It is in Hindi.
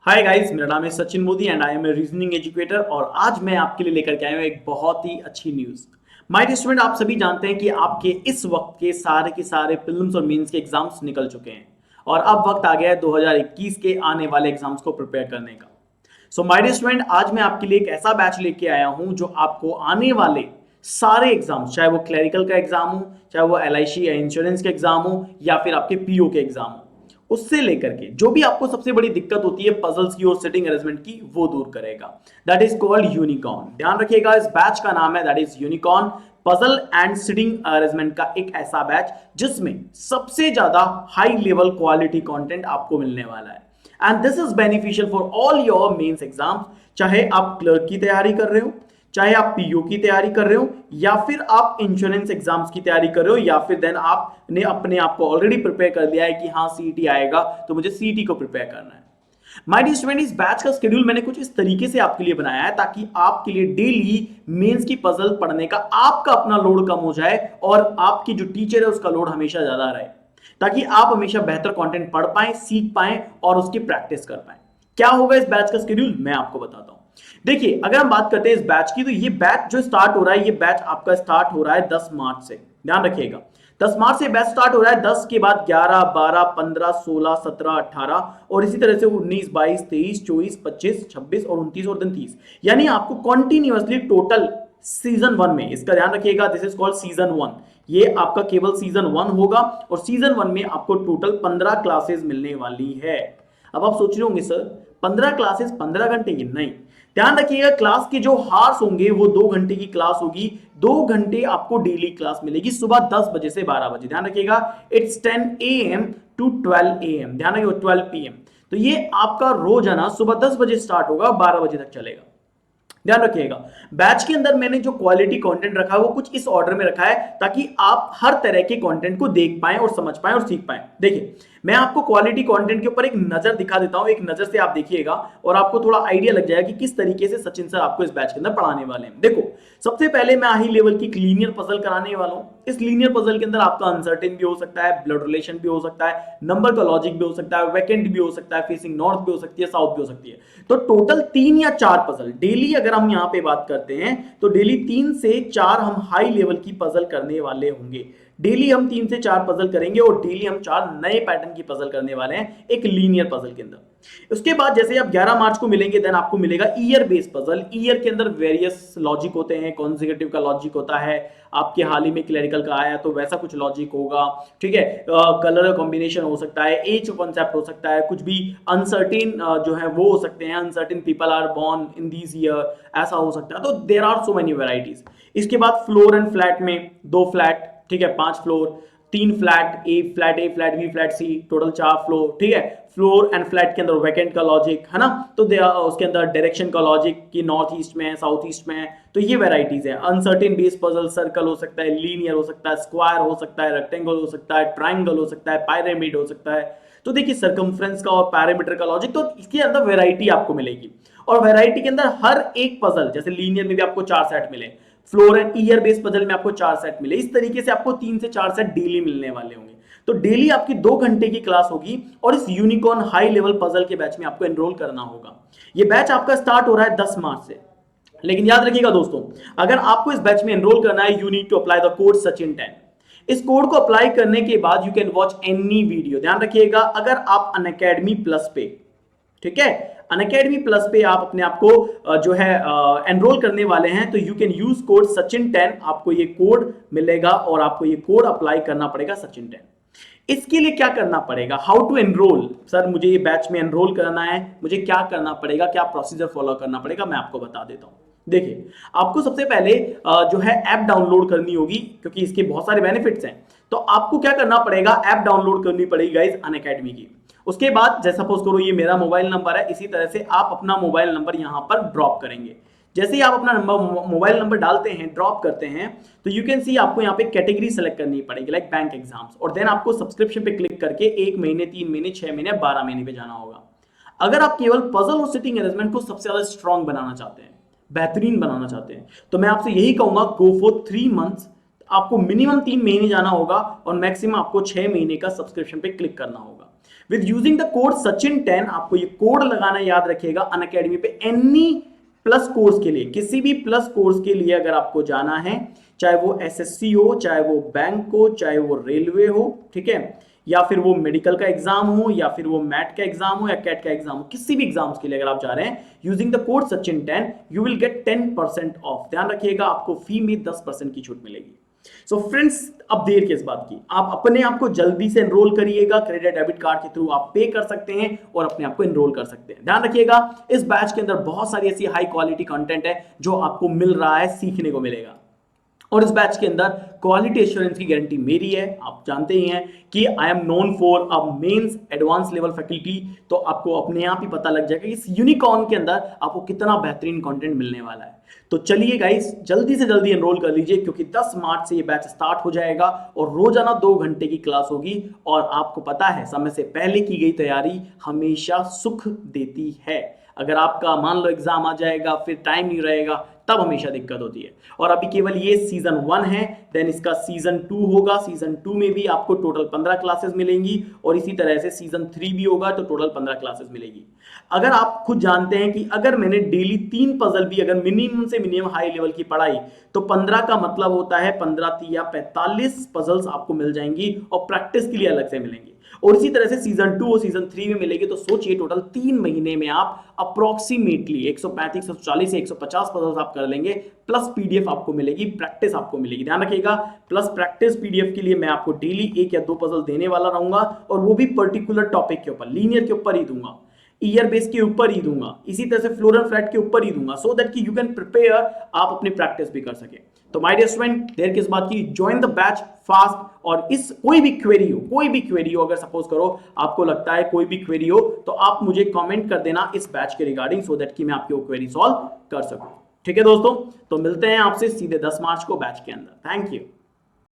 हाय गाइस, मेरा नाम है Sachin Modi and I am a reasoning educator. और आज मैं आपके लिए लेकर के आया हूँ एक बहुत ही अच्छी न्यूज़। माय डियर स्टूडेंट, आप सभी जानते हैं कि आपके इस वक्त के सारे प्रीलिम्स और मेंस के एग्जाम्स निकल चुके हैं और अब वक्त आ गया है 2021 के आने वाले एग्जाम्स को प्रिपेयर करने का। सो माय डियर स्टूडेंट, आज मैं आपके लिए एक ऐसा बैच लेके आया हूँ जो आपको आने वाले सारे एग्जाम्स, चाहे वो क्लरिकल का एग्जाम हो, चाहे वो एलआईसी या इंश्योरेंस के एग्जाम हो, या फिर आपके पीओ के एग्जाम हो, उससे लेकर के जो भी आपको सबसे बड़ी दिक्कत होती है पजल्स की और सिटिंग अरेंजमेंट की, वो दूर करेगा। That is called unicorn. ध्यान रखिएगा, इस बैच का नाम है that is unicorn, puzzle and sitting arrangement का एक ऐसा बैच जिसमें सबसे ज्यादा हाई लेवल क्वालिटी कंटेंट आपको मिलने वाला है। And this is beneficial for all your mains exams, चाहे आप क्लर्क की तैयारी कर रहे हो, चाहे आप पीओ की तैयारी कर रहे हो, या फिर आप इंश्योरेंस एग्जाम्स की तैयारी कर रहे हो, या फिर देन आपने अपने आप को ऑलरेडी प्रिपेयर कर लिया है कि हाँ सीईटी आएगा तो मुझे सीईटी को प्रिपेयर करना है। माय डियर स्टूडेंट, इस बैच का शेड्यूल मैंने कुछ इस तरीके से आपके लिए बनाया है ताकि आपके लिए डेली मेंस की पजल पढ़ने का आपका अपना लोड कम हो जाए और आपकी जो टीचर है उसका लोड हमेशा ज्यादा रहे, ताकि आप हमेशा बेहतर कंटेंट पढ़ पाएं, सीख पाएं और उसकी प्रैक्टिस कर पाएं। क्या होगा इस बैच का शेड्यूल, मैं आपको बताता हूं। देखिए, अगर हम बात करते हैं इस बैच की, तो ये बैच जो स्टार्ट हो रहा है, ये बैच आपका स्टार्ट हो रहा है 10 मार्च से। ध्यान रखिएगा, 10 मार्च से बैच स्टार्ट हो रहा है। 10 के बाद 11, 12, 15, 16, 17, 18 और इसी तरह से 19, 22, 23, 24, 25, 26 और 29 और दिन 30। यानी आपको कॉन्टिन्यूअसली टोटल सीजन 1 में, इसका ध्यान रखिएगा, दिस इज कॉल्ड सीजन 1। ये आपका केवल सीजन 1 होगा और सीजन 1 में आपको टोटल 15 क्लासेस मिलने वाली है। अब आप सोच रहे होंगे सर 15 क्लासेस 15 घंटे की? नहीं, ध्यान रखिएगा, क्लास के जो हार्स होंगे वो 2 घंटे की क्लास होगी। 2 घंटे आपको डेली क्लास मिलेगी सुबह 10 बजे से 12 बजे। ध्यान रखिएगा, इट्स 10 AM टू 12 AM, ध्यान रखिएगा 12 PM। तो ये आपका रोजाना सुबह 10 बजे स्टार्ट होगा, 12 बजे तक चलेगा। ध्यान रखिएगा, बैच के अंदर मैंने जो क्वालिटी कंटेंट रखा है वो कुछ इस ऑर्डर में रखा है ताकि आप हर तरह के कंटेंट को देख पाएं और समझ पाएं और सीख पाएं। देखिए, मैं आपको क्वालिटी कंटेंट के ऊपर एक नजर दिखा देता हूं, एक नजर से आप देखिएगा और आपको थोड़ा आइडिया लग जाएगा कि किस तरीके से सचिन सर आपको इस बैच के अंदर पढ़ाने वाले हैं। देखो, सबसे पहले मैं हाई लेवल की लीनियर पजल कराने वाला हूं। इस लीनियर पजल के अंदर आपका अनसर्टेन भी हो सकता है, ब्लड रिलेशन भी हो सकता है, नंबर का लॉजिक भी हो सकता है, वैकेंट भी हो सकता है, फेसिंग नॉर्थ भी हो सकती है, साउथ भी हो सकती है। तो टोटल 3 या 4 पजल डेली, अगर हम यहां पे बात करते हैं तो डेली 3 से 4 हम हाई लेवल की पजल करने वाले होंगे। डेली हम 3 से 4 पजल करेंगे और डेली हम 4 नए पैटर्न की पजल करने वाले हैं एक लीनियर पजल के अंदर। उसके बाद जैसे आप 11 मार्च को मिलेंगे, देन आपको मिलेगा ईयर बेस्ड पजल। ईयर के अंदर वेरियस लॉजिक होते हैं, कॉन्जिक्यूटिव का लॉजिक होता है, आपके हाल ही में क्लरिकल का आया तो वैसा कुछ लॉजिक होगा, ठीक है। कलर कॉम्बिनेशन हो सकता है, एज कॉन्सेप्ट हो सकता है, कुछ भी अनसर्टेन जो है वो हो सकते हैं, uncertain people are born in this year, ऐसा हो सकता है। तो there are so many varieties. इसके बाद फ्लोर एंड फ्लैट में 2 फ्लैट, ठीक है, 5 फ्लोर, 3 फ्लैट, ए फ्लैट, ए फ्लैट, बी फ्लैट, सी, टोटल 4 फ्लोर, ठीक है। फ्लोर एंड फ्लैट के अंदर वैकेंट का लॉजिक है ना, तो उसके अंदर डायरेक्शन का लॉजिक कि नॉर्थ ईस्ट में है, साउथ ईस्ट में है। तो ये वेराइटीज है। अनसर्टेन बेस पजल, सर्कल हो सकता है, लीनियर हो सकता है, स्क्वायर हो सकता है, रेक्टेंगल हो सकता है, ट्राइंगल हो सकता है, पायरामिड हो सकता है। तो देखिए, सर्कमफ्रेंस का और पैरामीटर का लॉजिक, तो इसके अंदर वेराइटी आपको मिलेगी। और वेराइटी के अंदर हर एक पजल, जैसे लीनियर में भी आपको 4 सेट मिले, floor and year based puzzle में आपको 4 सेट मिले, इस तरीके से आपको 3 से 4 सेट डेली मिलने वाले होंगे। तो डेली आपकी 2 घंटे की क्लास होगी और इस यूनिकॉर्न हाई लेवल पजल के बैच में आपको एनरोल करना होगा। ये बैच आपका स्टार्ट हो रहा है 10 मार्च से। लेकिन याद रखिएगा दोस्तों, अगर आपको इस बैच में एनरोल करना है, you need to apply the code Sachin 10। इस कोड को अप्लाई करने के बाद you can watch any video. ध्यान रखिएगा, अगर आप अनअकैडमी प्लस पे, ठीक है, अनअकैडमी प्लस पे आप अपने आप को जो है एनरोल करने वाले हैं, तो you can use code Sachin 10। आपको ये कोड मिलेगा और आपको ये कोड अप्लाई करना पड़ेगा सचिन 10। इसके लिए क्या करना पड़ेगा, हाउ टू एनरोल, सर मुझे ये बैच में एनरोल करना है, मुझे क्या करना पड़ेगा, क्या प्रोसीजर फॉलो करना पड़ेगा, मैं आपको बता देता हूं। देखिए, आपको सबसे पहले जो है ऐप डाउनलोड करनी होगी, क्योंकि इसके बहुत सारे बेनिफिट्स हैं। तो आपको क्या करना पड़ेगा, ऐप डाउनलोड करनी पड़ेगी गाइस अनअकैडमी की। उसके बाद जैसे सपोज करो ये मेरा मोबाइल नंबर है, इसी तरह से आप अपना मोबाइल नंबर यहां पर ड्रॉप करेंगे। जैसे ही आप अपना मोबाइल नंबर डालते हैं, ड्रॉप करते हैं, तो यू कैन सी आपको यहाँ पे कैटेगरी सेलेक्ट करनी पड़ेगी, लाइक बैंक एग्जाम्स, और देन आपको सब्सक्रिप्शन पे क्लिक करके 1 महीने, 3 महीने, 6 महीने, 12 महीने पे जाना होगा। अगर आप केवल पजल और सिटिंग अरेंजमेंट को सबसे ज्यादा स्ट्रॉन्ग बनाना चाहते हैं, बेहतरीन बनाना चाहते हैं, तो मैं आपसे यही कहूंगा, गो फॉर 3 मंथ्स। आपको मिनिमम 3 महीने जाना होगा और मैक्सिमम आपको 6 महीने का सब्सक्रिप्शन पे क्लिक करना होगा। विद यूजिंग द कोड सचिन10, आपको ये कोड लगाना याद रखिएगा अनअकैडमी पे। एनी प्लस कोर्स के लिए, किसी भी प्लस कोर्स के लिए अगर आपको जाना है, चाहे वो एसएससी हो, चाहे वो बैंक हो, चाहे वो रेलवे हो, ठीक है, या फिर वो मेडिकल का एग्जाम हो, या फिर वो मैट का एग्जाम हो, या कैट का एग्जाम हो, किसी भी एग्जाम्स के लिए अगर आप जा रहे हैं यूजिंग द कोड सचिन10 यू विल गेट 10% ऑफ। ध्यान रखिएगा आपको फी में 10% की छूट मिलेगी। सो फ्रेंड्स, अब देर किस बात की, आप अपने आप को जल्दी से एनरोल करिएगा। क्रेडिट डेबिट कार्ड के थ्रू आप पे कर सकते हैं और अपने आप को एनरोल कर सकते हैं। ध्यान रखिएगा इस बैच के अंदर बहुत सारी ऐसी हाई क्वालिटी कंटेंट है जो आपको मिल रहा है, सीखने को मिलेगा। और इस बैच के अंदर क्वालिटी एश्योरेंस की गारंटी मेरी है। आप जानते ही हैं कि I am known for a mains advance level faculty, तो आपको अपने आप ही पता लग जाएगा कि इस यूनिकॉर्न के अंदर आपको कितना बेहतरीन कंटेंट मिलने वाला है। तो चलिए गाइस, जल्दी से जल्दी एनरोल कर लीजिए, क्योंकि 10 मार्च से ये बैच स्टार्ट हो जाएगा और रोजाना 2 घंटे की क्लास होगी। और आपको पता है समय से पहले की गई तैयारी हमेशा सुख देती है। अगर आपका मान लो एग्जाम आ जाएगा, फिर टाइम नहीं रहेगा, तब हमेशा दिक्कत होती है। और अभी केवल ये सीजन 1 है, देन इसका सीजन 2 होगा। सीजन 2 में भी आपको टोटल 15 क्लासेस मिलेंगी और इसी तरह से सीजन 3 भी होगा तो टोटल 15 क्लासेस मिलेगी। अगर आप खुद जानते हैं कि अगर मैंने डेली 3 पजल भी अगर मिनिमम से मिनिमम हाई लेवल की पढ़ाई, तो 15 का मतलब होता है 15 या 45 पजल्स आपको मिल जाएंगी और प्रैक्टिस के लिए अलग से मिलेंगी। और इसी तरह से सीजन 2 और सीजन 3 में मिलेगी। तो सोचिए टोटल 3 महीने में आप अप्रोक्सीमेटली 135, 140 से 150 पजल्स आप कर लेंगे, प्लस पीडीएफ आपको मिलेगी, प्रैक्टिस आपको मिलेगी। ध्यान रखिएगा, प्लस प्रैक्टिस पीडीएफ के लिए मैं आपको डेली 1 या 2 पजल देने वाला रहूंगा, और वो भी पर्टिकुलर टॉपिक के ऊपर, लीनियर के ऊपर ही दूंगा, ईयर बेस के ऊपर ही दूंगा, इसी तरह से फ्लोरल फ्लैट के ऊपर ही दूंगा, सो दैट कि यू कैन प्रिपेयर, आप अपनी प्रैक्टिस भी कर सके। तो माय डियर स्टूडेंट, देर किस बात की, ज्वाइन द बैच फास्ट। और इस कोई भी क्वेरी हो, अगर सपोज करो आपको लगता है कोई भी क्वेरी हो, तो आप मुझे कमेंट कर देना इस बैच के रिगार्डिंग, सो दैट कि मैं आपकी वो क्वेरी सॉल्व कर सकूं। ठीक है दोस्तों, तो मिलते हैं आपसे सीधे 10 मार्च को बैच के अंदर। Thank you.